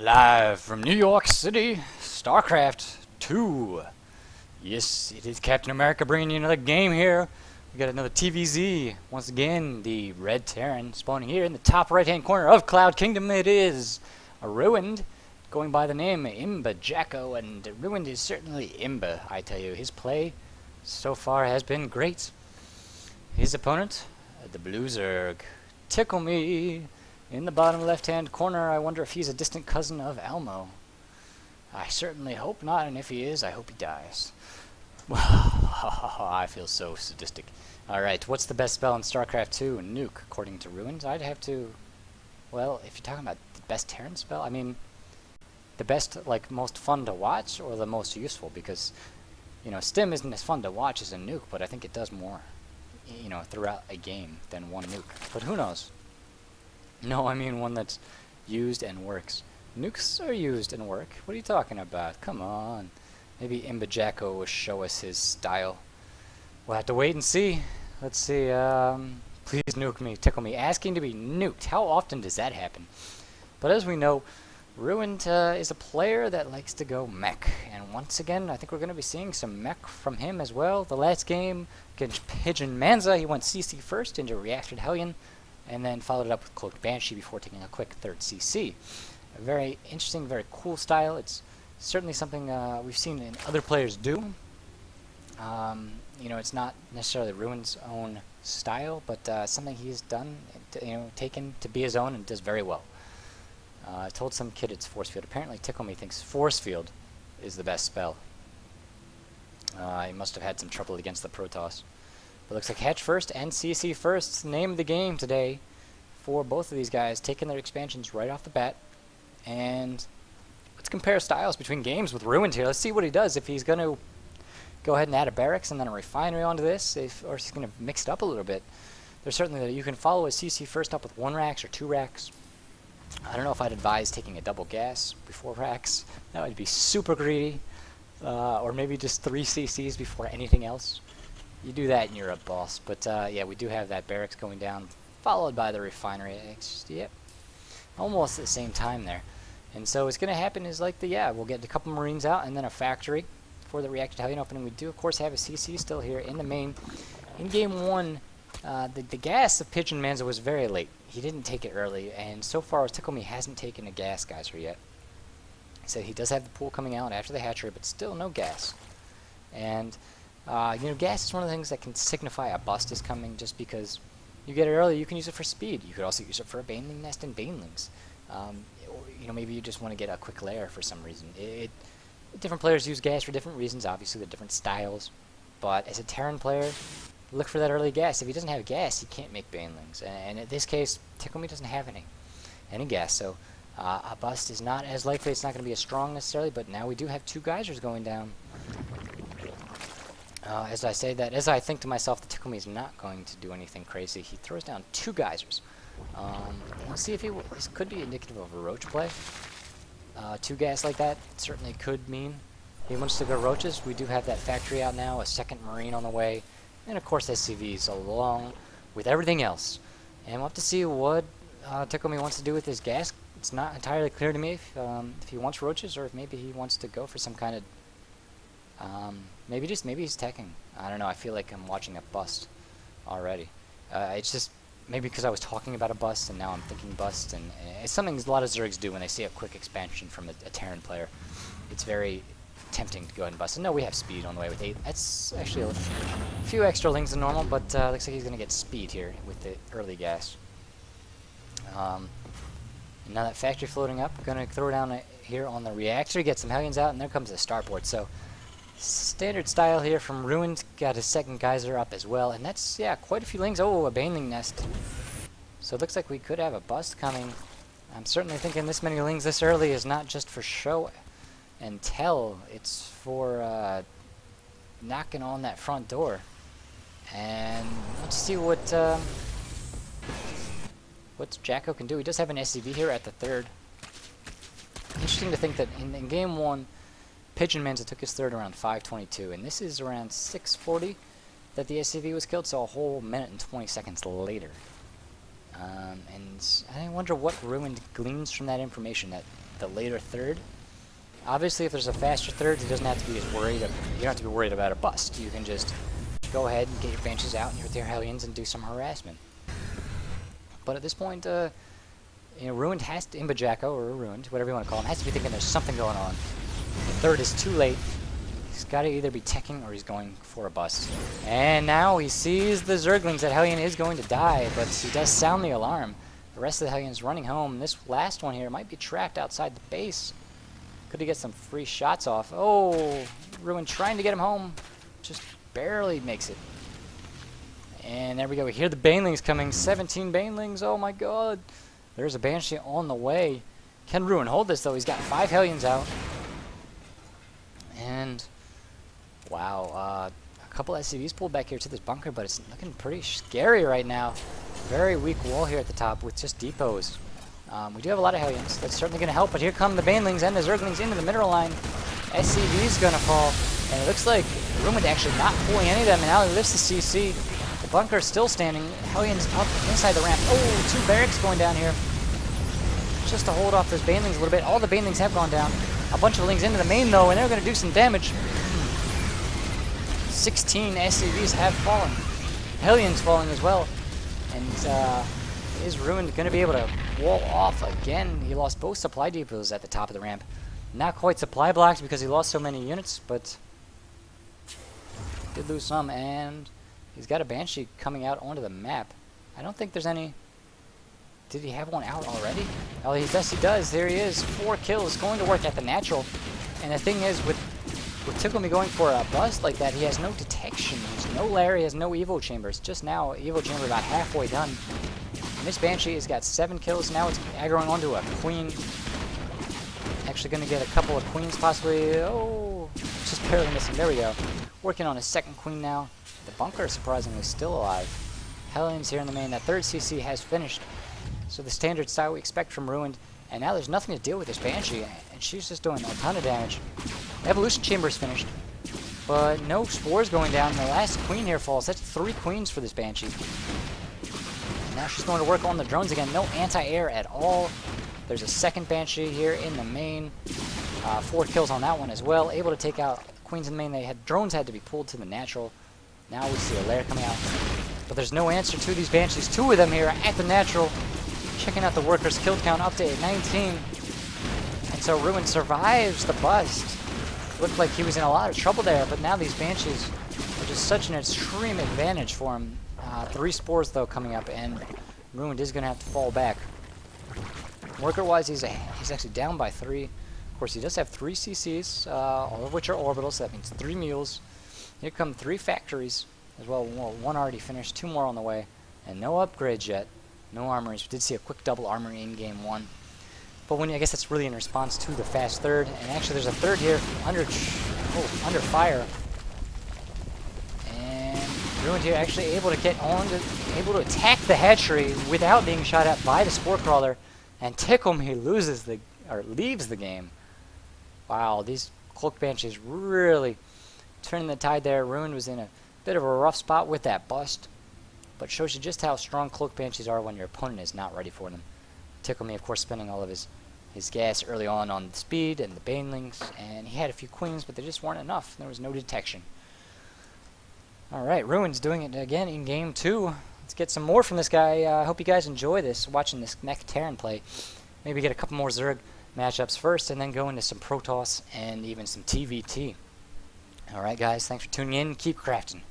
Live from New York City, StarCraft 2. Yes, it is Captain America bringing you another game here. We got another TvZ. Once again, the Red Terran spawning here in the top right-hand corner of Cloud Kingdom. It is a RuineD, going by the name Imba Jacko, and RuineD is certainly Imba, I tell you. His play so far has been great. His opponent, the Blue Zerg, XOTickleMe. In the bottom left-hand corner, I wonder if he's a distant cousin of Elmo. I certainly hope not, and if he is, I hope he dies. I feel so sadistic. Alright, what's the best spell in StarCraft 2? Nuke, according to RuineD. I'd have to... Well, if you're talking about the best Terran spell, I mean... The best, like, most fun to watch, or the most useful? Because, you know, Stim isn't as fun to watch as a nuke, but I think it does more, you know, throughout a game than one nuke. But who knows? No, I mean one that's used and works. Nukes are used and work. What are you talking about? Come on. Maybe Imba Jacko will show us his style. We'll have to wait and see. Let's see. Please nuke me, tickle me. Asking to be nuked. How often does that happen? But as we know, RuineD is a player that likes to go mech. And once again, I think we're going to be seeing some mech from him as well. The last game against Pigeon Manza, he went CC first into Reactored Hellion, and then followed it up with Cloaked Banshee before taking a quick third CC. A very interesting, very cool style. It's certainly something we've seen in other players do. You know, it's not necessarily RuineD's own style, but something he's done, you know, taken to be his own and does very well. I told some kid it's Force Field. Apparently XOTickleMe thinks Force Field is the best spell. He must have had some trouble against the Protoss. But looks like Hatch first and CC first. It's the name of the game today for both of these guys, taking their expansions right off the bat. And let's compare styles between games with RuineD here. Let's see what he does. If he's going to go ahead and add a barracks and then a refinery onto this, or if he's going to mix it up a little bit. There's certainly that you can follow a CC first up with 1 racks or 2 racks. I don't know if I'd advise taking a double gas before racks. That would be super greedy. Or maybe just 3 CCs before anything else. You do that and you're a boss. But yeah, we do have that barracks going down, followed by the refinery. Yep, almost at the same time there. And so what's going to happen is like we'll get a couple Marines out and then a factory for the Reactored Hellion opening. We do of course have a CC still here in the main. In game 1, the gas of Pigeon Manza was very late. He didn't take it early, and so far XOTickleMe hasn't taken a gas geyser yet. So he does have the pool coming out after the hatchery, but still no gas. And you know, gas is one of the things that can signify a bust is coming, just because you get it early, you can use it for speed. You could also use it for a baneling nest in banelings. Or, you know, maybe you just want to get a quick lair for some reason. Different players use gas for different reasons, obviously, they're different styles. But as a Terran player, look for that early gas. If he doesn't have gas, he can't make banelings. And in this case, XOTickleMe doesn't have any gas, so a bust is not as likely. It's not going to be as strong necessarily, but now we do have 2 geysers going down. As I say that, as I think to myself, the XOTickleMe is not going to do anything crazy. He throws down 2 geysers. Let's see if this could be indicative of a roach play. 2 gas like that certainly could mean he wants to go roaches. We do have that factory out now, a 2nd Marine on the way, and of course SCVs along with everything else. And we'll have to see what XOTickleMe wants to do with his gas. It's not entirely clear to me if he wants roaches or if maybe he wants to go for some kind of maybe he's teching. I don't know. I feel like I'm watching a bust already. It's just maybe because I was talking about a bust and now I'm thinking bust, and it's something a lot of Zergs do when they see a quick expansion from a Terran player. It's very tempting to go ahead and bust. And no, we have speed on the way with 8. That's actually a few extra lings than normal, but looks like he's going to get speed here with the early gas. And now that factory floating up, going to throw down here on the reactor, get some Hellions out, and there comes the starboard. So standard style here from RuineD. Got his 2nd geyser up as well, and that's, yeah, quite a few lings. Oh, a baneling nest. So it looks like we could have a bust coming. I'm certainly thinking this many lings this early is not just for show and tell. It's for knocking on that front door. And let's see what Jacko can do. He does have an SCV here at the 3rd. Interesting to think that in game 1, Pigeon Manza took his 3rd around 5:22, and this is around 6:40 that the SCV was killed, so a whole minute and 20 seconds later. And I wonder what RuineD gleans from that information, that the later third. Obviously, if there's a faster third, it doesn't have to be as worried. You don't have to be worried about a bust. You can just go ahead and get your Banshees out with your Hellions and do some harassment. But at this point, you know, RuineD has to, Imbajacko, or RuineD, whatever you want to call him, has to be thinking there's something going on. The third is too late. He's got to either be teching or he's going for a bust. And now he sees the Zerglings. That Hellion is going to die, but he does sound the alarm. The rest of the Hellions running home. This last one here might be tracked outside the base. Could he get some free shots off? Oh, RuineD trying to get him home. Just barely makes it. And there we go. We hear the Banelings coming. 17 Banelings. Oh my god. There's a Banshee on the way. Can RuineD hold this though? He's got 5 Hellions out. And wow, a couple SCVs pulled back here to this bunker, but it's looking pretty scary right now. Very weak wall here at the top with just depots. We do have a lot of Hellions. That's certainly going to help, but here come the Banelings and the Zerglings into the mineral line. SCV's going to fall, and it looks like RuineD actually not pulling any of them, and now he lifts the CC. The bunker is still standing. Hellions up inside the ramp. Oh, 2 barracks going down here. Just to hold off those Banelings a little bit. All the Banelings have gone down. A bunch of Lings into the main, though, and they're going to do some damage. 16 SCVs have fallen. Hellions falling as well. And is RuineD going to be able to wall off again? He lost both supply depots at the top of the ramp. Not quite supply blocks because he lost so many units, but did lose some. And he's got a Banshee coming out onto the map. I don't think there's any... Did he have one out already? Oh, he does. There he is. 4 kills. Going to work at the natural. And the thing is, with TickleMe going for a bust like that, he has no detection. There's no lair. He has no Evo Chambers. Just now, Evo Chamber about halfway done. And this Banshee has got 7 kills. Now it's aggroing onto a Queen. Actually going to get a couple of Queens possibly. Oh, just barely missing. There we go. Working on his second Queen now. The bunker is surprisingly still alive. Hellions here in the main. That third CC has finished. So the standard style we expect from RuineD, and now there's nothing to deal with this Banshee, and she's just doing a ton of damage. Evolution Chamber is finished, but no spores going down. The last Queen here falls. That's 3 Queens for this Banshee. And now she's going to work on the drones again. No anti-air at all. There's a second Banshee here in the main. 4 kills on that one as well. Able to take out Queens in the main. Drones had to be pulled to the natural. Now we see a lair coming out. But there's no answer to these Banshees. 2 of them here at the natural. Checking out the workers' kill count up to 19. And so RuineD survives the bust. Looked like he was in a lot of trouble there, but now these Banshees are just such an extreme advantage for him. 3 spores though coming up, and RuineD is going to have to fall back. Worker-wise, he's actually down by 3. Of course, he does have 3 CCs, all of which are orbitals, so that means 3 mules. Here come 3 factories as well. 1 already finished, 2 more on the way, and no upgrades yet. No armories. We did see a quick double armory in game 1. But I guess that's really in response to the fast third. And actually there's a third here under fire. And RuineD here actually able to get on, able to attack the hatchery without being shot at by the spore crawler. And TickleMe leaves the game. Wow, these Cloak Banshees really turning the tide there. RuineD was in a bit of a rough spot with that bust. But shows you just how strong Cloak Banshees are when your opponent is not ready for them. TickleMe, of course, spending all of his gas early on the speed and the Banelings, and he had a few Queens, but they just weren't enough. There was no detection. Alright, RuineD's doing it again in game 2. Let's get some more from this guy. I hope you guys enjoy this, watching this Mech Terran play. Maybe get a couple more Zerg matchups first, and then go into some Protoss and even some TvT. Alright guys, thanks for tuning in. Keep crafting.